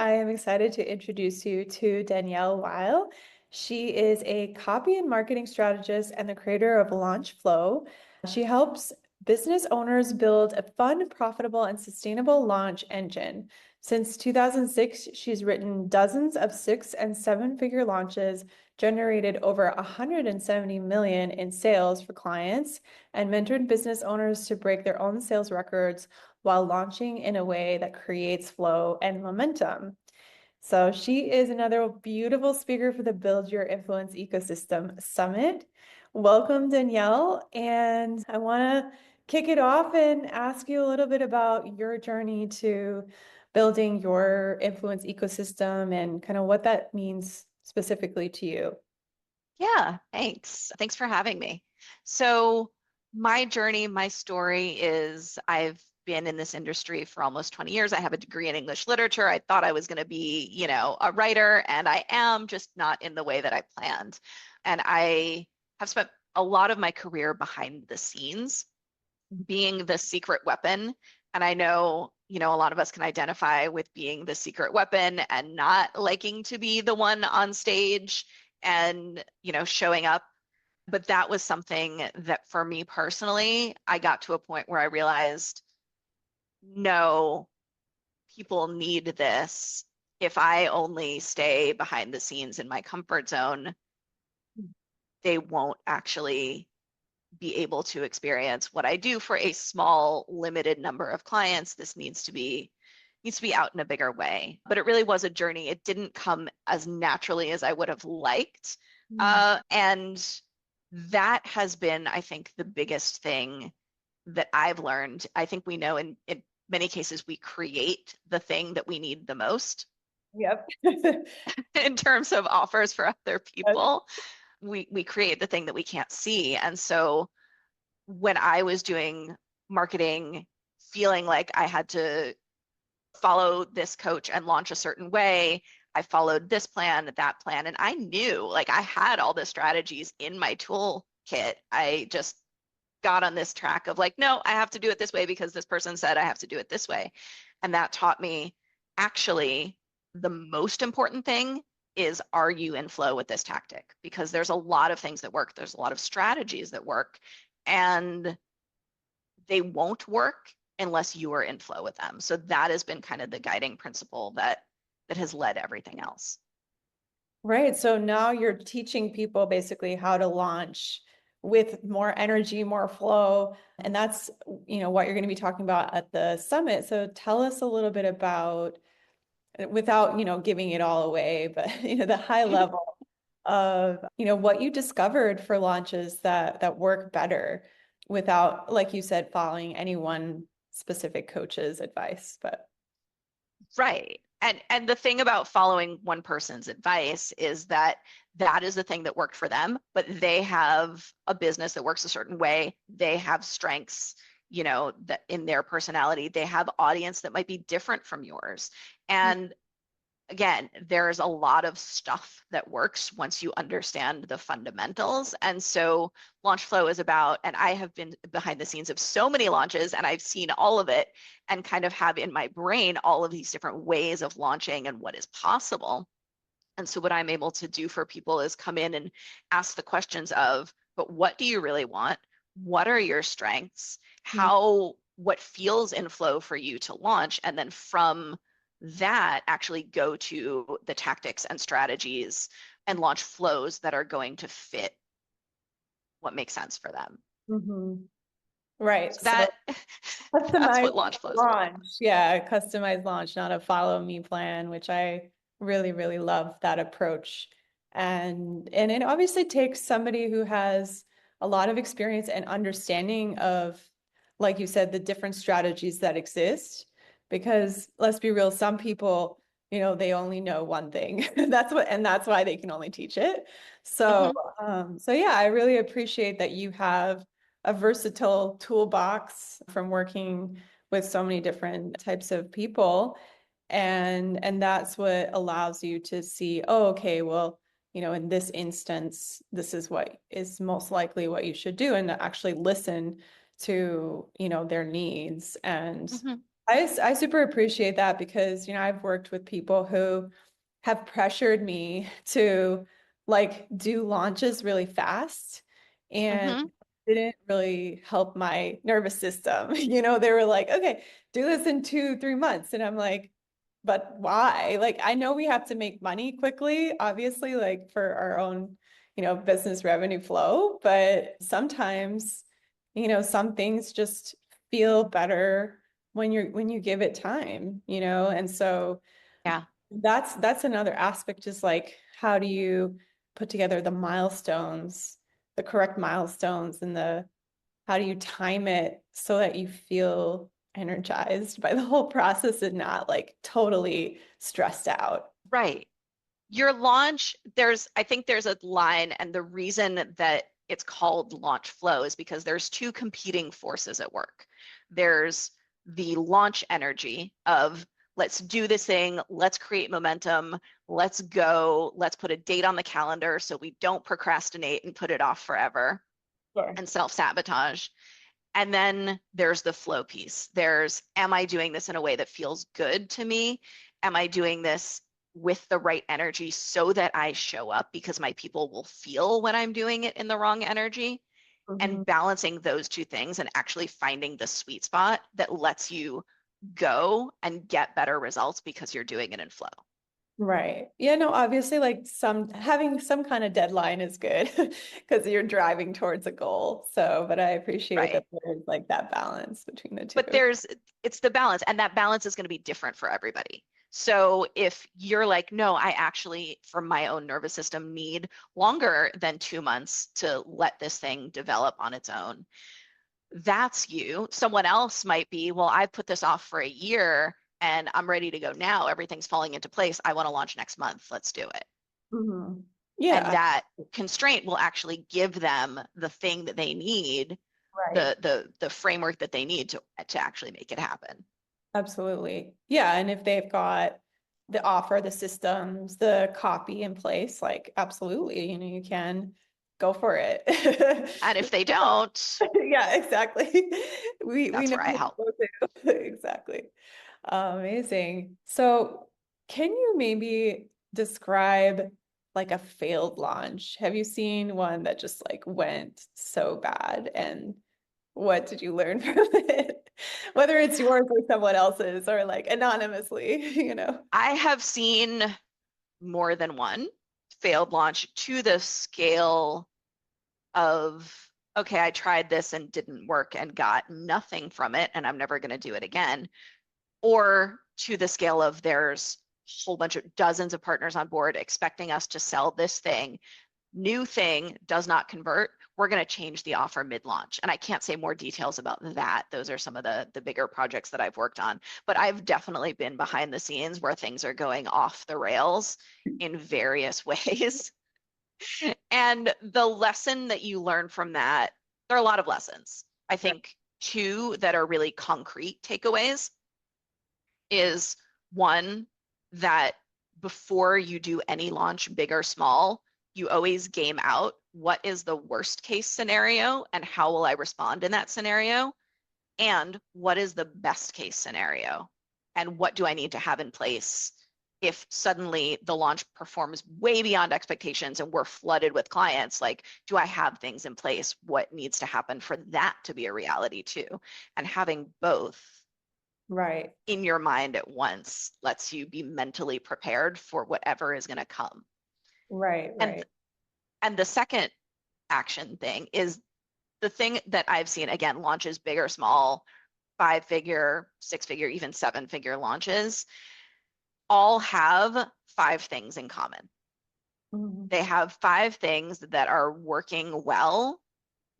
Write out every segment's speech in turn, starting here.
I am excited to introduce you to Danielle Weil. She is a copy and marketing strategist and the creator of Launch Flow. She helps business owners build a fun, profitable, and sustainable launch engine. Since 2006, she's written dozens of 6- and 7-figure launches, generated over 170 million in sales for clients, and mentored business owners to break their own sales records while launching in a way that creates flow and momentum. So she is another beautiful speaker for the Build Your Influence Ecosystem Summit. Welcome, Danielle. And I want to kick it off and ask you a little bit about your journey to building your influence ecosystem and kind of what that means specifically to you. Yeah, thanks. Thanks for having me. So, my journey, my story is I've been in this industry for almost 20 years. I have a degree in English literature. I thought I was going to be, a writer, and I am, just not in the way that I planned. And I have spent a lot of my career behind the scenes, being the secret weapon. And I know, a lot of us can identify with being the secret weapon and not liking to be the one on stage and, showing up. But that was something that for me personally, I got to a point where I realized, no, people need this. If I only stay behind the scenes in my comfort zone, they won't actually be able to experience what I do for a small, limited number of clients. This needs to be out in a bigger way. But it really was a journey. It didn't come as naturally as I would have liked. And that has been, I think, the biggest thing that I've learned. I think we know in many cases we create the thing that we need the most Yep. in terms of offers for other people. We create the thing that we can't see. And so when I was doing marketing, feeling like I had to follow this coach and launch a certain way, I followed this plan, that plan, and I knew, like, I had all the strategies in my toolkit. I just got on this track of like, no, I have to do it this way because this person said I have to do it this way. And that taught me, actually, the most important thing is, are you in flow with this tactic? Because there's a lot of things that work. There's a lot of strategies that work, and they won't work unless you are in flow with them. So that has been kind of the guiding principle that has led everything else. Right. So now you're teaching people basically how to launch with more energy, more flow. And that's, what you're going to be talking about at the summit. So tell us a little bit about, without, giving it all away, but, the high level of, what you discovered for launches that work better without, like you said, following any one specific coach's advice. But Right. And the thing about following one person's advice is that that is the thing that worked for them, but they have a business that works a certain way. They have strengths, that in their personality, they have audience that might be different from yours. And again, there's a lot of stuff that works once you understand the fundamentals. And so launch flow is about, and I have been behind the scenes of so many launches and I've seen all of it and kind of have in my brain all of these different ways of launching and what is possible. And so what I'm able to do for people is come in and ask the questions of, but what do you really want? What are your strengths? What feels in flow for you to launch? And then from that, actually go to the tactics and strategies and launch flows that are going to fit what makes sense for them. mm-hmm. Right. So So that's customized what launch flows are about. launch. Yeah, customized launch, not a follow me plan, which I really, really love that approach. And it obviously takes somebody who has a lot of experience and understanding of, like you said, the different strategies that exist. Because let's be real, some people, they only know one thing. That's why they can only teach it. So, Mhm. so yeah, I really appreciate that you have a versatile toolbox from working with so many different types of people. And that's what allows you to see, oh, okay, well, in this instance, this is what is most likely what you should do, and to actually listen to, their needs and Mhm. I super appreciate that because, I've worked with people who have pressured me to like do launches really fast and Hmm. didn't really help my nervous system. They were like, okay, do this in 2, 3 months. And I'm like, but why? Like, I know we have to make money quickly, obviously, like for our own, business revenue flow, but sometimes, some things just feel better when you give it time, and so Yeah. that's another aspect is like how do you put together the milestones, the correct milestones, and the how do you time it so that you feel energized by the whole process and not like totally stressed out. Right. Your launch, I think there's a line, and the reason that it's called launch flow is because there's two competing forces at work. There's the launch energy of let's do this thing, let's create momentum, let's go, let's put a date on the calendar so we don't procrastinate and put it off forever Sure. and self-sabotage. And then there's the flow piece. Am I doing this in a way that feels good to me? Am I doing this with the right energy so that I show up because my people will feel when I'm doing it in the wrong energy? Mhm. And balancing those two things and actually finding the sweet spot that lets you go and get better results because you're doing it in flow. Right. Yeah, no, obviously like some having some kind of deadline is good because you're driving towards a goal. So, but I appreciate Right. that there's like that balance between the But two. it's the balance, and that balance is going to be different for everybody. So if you're like, no, I actually, from my own nervous system, need longer than 2 months to let this thing develop on its own, that's you. Someone else might be, well, I've put this off for a year and I'm ready to go now. Everything's falling into place. I want to launch next month. Let's do it. Mhm. And Yeah, that constraint will actually give them the thing that they need, right. the framework that they need to actually make it happen. Absolutely. Yeah, and if they've got the offer, the systems, the copy in place, like absolutely, you can go for it. And if they don't, Yeah, exactly. We that's know where I what to help. go to. Exactly. Amazing. So, can you maybe describe like a failed launch? Have you seen one that just like went so bad and what did you learn from it? Whether it's yours or someone else's or like anonymously, I have seen more than one failed launch to the scale of, okay, I tried this and didn't work and got nothing from it, and I'm never going to do it again. Or to the scale of there's a whole bunch of dozens of partners on board expecting us to sell this thing, new thing does not convert, we're going to change the offer mid-launch. And I can't say more details about that. Those are some of the bigger projects that I've worked on. But I've definitely been behind the scenes where things are going off the rails in various ways. And the lesson that you learn from that, there are a lot of lessons. I Right. think two that are really concrete takeaways is one, that before you do any launch, big or small, you always game out what is the worst case scenario and how will I respond in that scenario, and what is the best case scenario and what do I need to have in place if suddenly the launch performs way beyond expectations and we're flooded with clients. Like, do I have things in place? What needs to happen for that to be a reality too? And having both Right. in your mind at once lets you be mentally prepared for whatever is going to come. Right. And Right. and the second action thing is the thing that I've seen, again, launches big or small, 5 figure, 6 figure, even 7 figure launches, all have 5 things in common. Mhm. They have 5 things that are working well,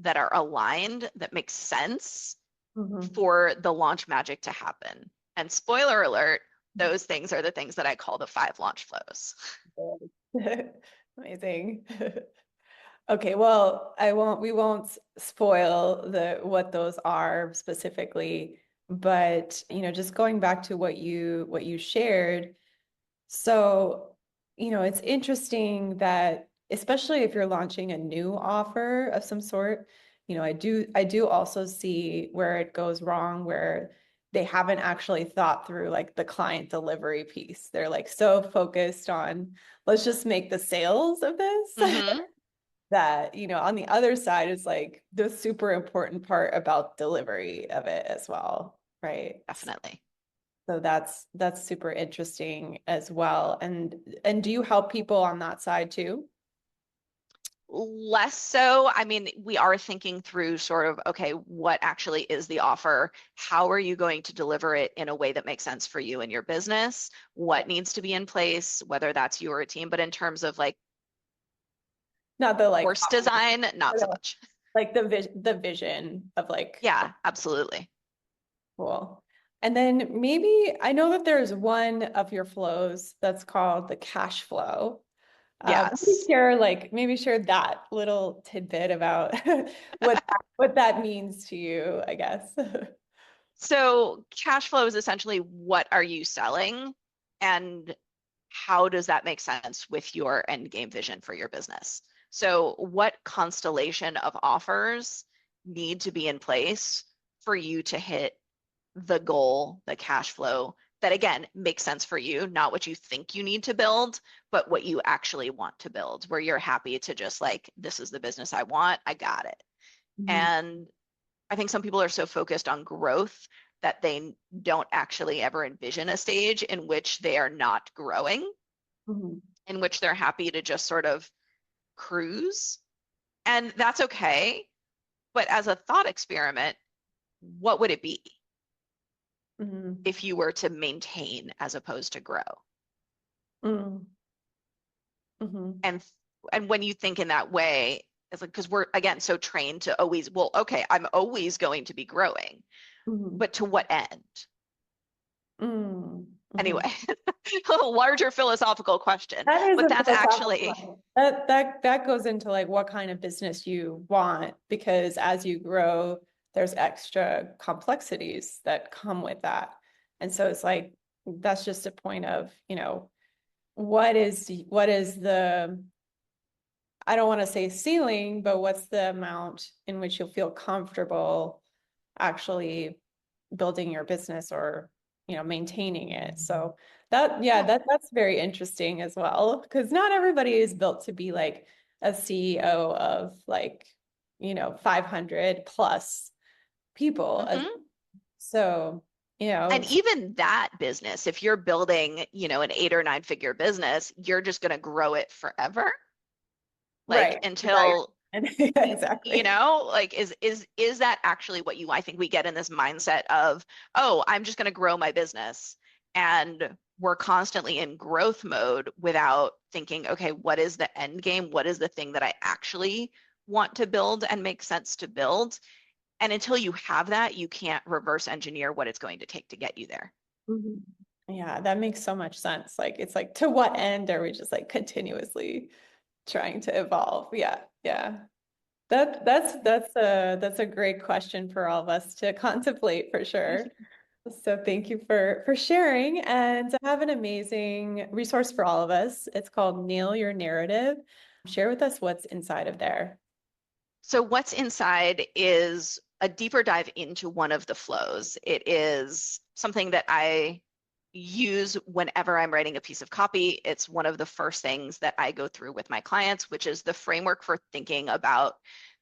that are aligned, that make sense Mhm. for the launch magic to happen. And spoiler alert, those things are the things that I call the 5 launch flows. Amazing. Okay, well, we won't spoil the what those are specifically, but just going back to what you shared. So, it's interesting that especially if you're launching a new offer of some sort, I do also see where it goes wrong, where they haven't actually thought through like the client delivery piece. They're like so focused on let's just make the sales of this Mm-hmm. that, on the other side is like the super important part about delivery of it as well, right? Definitely. So that's super interesting as well. And do you help people on that side too? Less so. I mean, we are thinking through sort of, okay, what actually is the offer? How are you going to deliver it in a way that makes sense for you and your business? What needs to be in place, whether that's you or a team, but in terms of like Not the like course design, not so much. like the vision of like Yeah, absolutely. cool. And then maybe I know that there's one of your flows that's called the cash flow. Maybe Yes. share that little tidbit about what that means to you, I guess. So cash flow is essentially what are you selling and how does that make sense with your end game vision for your business? So what constellation of offers need to be in place for you to hit the goal, the cash flow that again makes sense for you, not what you think you need to build, but what you actually want to build, where you're happy to just like, this is the business I want, I got it. Mhm, And I think some people are so focused on growth that they don't actually ever envision a stage in which they are not growing, mhm, in which they're happy to just sort of cruise. And that's okay. But as a thought experiment, what would it be mhm, if you were to maintain as opposed to grow? mhm, mhm, And when you think in that way, it's like because we're again so trained to always, well, okay, I'm always going to be growing, mhm, but to what end? mhm, Anyway, mhm. a larger philosophical question, That is but a that's philosophical actually, question. That goes into like what kind of business you want, because as you grow, there's extra complexities that come with that. And so it's like that's just a point of, what is the, I don't want to say ceiling, but what's the amount in which you'll feel comfortable actually building your business or, maintaining it. So that, yeah, yeah. that's very interesting as well, because not everybody is built to be like a CEO of like, 500 plus people. Hmm. So, And even that business, if you're building, an 8 or 9 figure business, you're just going to grow it forever, like right, right. until And yeah, exactly. like is that actually what you I think we get in this mindset of, oh, I'm just going to grow my business and we're constantly in growth mode without thinking, okay, what is the end game? What is the thing that I actually want to build and make sense to build? And until you have that, you can't reverse engineer what it's going to take to get you there. Mhm. Yeah, that makes so much sense. Like it's like to what end are we just like continuously trying to evolve? Yeah, yeah. That's a great question for all of us to contemplate for sure. So thank you for sharing, and have an amazing resource for all of us. It's called Nail Your Narrative. Share with us what's inside of there. So what's inside is a deeper dive into one of the flows. It is something that I use whenever I'm writing a piece of copy. It's one of the first things that I go through with my clients, which is the framework for thinking about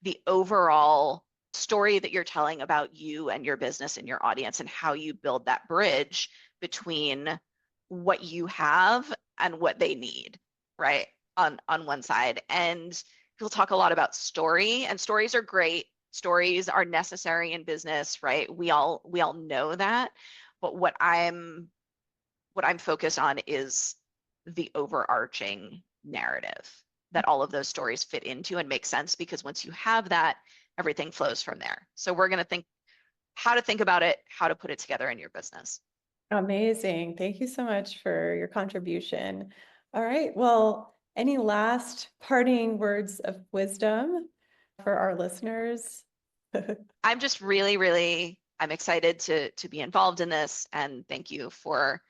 the overall story that you're telling about you and your business and your audience and how you build that bridge between what you have and what they need, right? On one side. And people talk a lot about story, and stories are great. Stories are necessary in business, right? We all know that. But what I'm focused on is the overarching narrative that all of those stories fit into and make sense, because once you have that, everything flows from there. So we're going to think how to think about it, how to put it together in your business. Amazing. Thank you so much for your contribution. All right. Well, any last parting words of wisdom for our listeners? I'm just really, really, I'm excited to be involved in this, and thank you for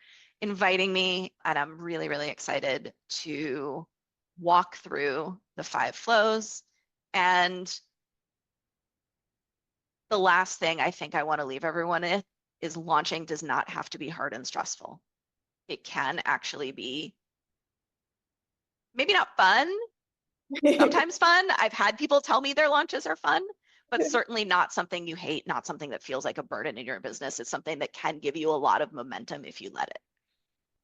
inviting me. And I'm really, really excited to walk through the 5 flows. And the last thing I think I want to leave everyone is launching does not have to be hard and stressful. It can actually be maybe not fun, sometimes fun. I've had people tell me their launches are fun, but certainly not something you hate, not something that feels like a burden in your business. It's something that can give you a lot of momentum if you let it.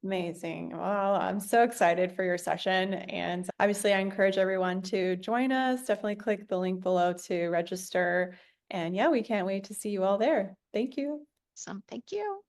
Amazing. Well, I'm so excited for your session. And obviously, I encourage everyone to join us. Definitely click the link below to register. And yeah, we can't wait to see you all there. Thank you. So thank you.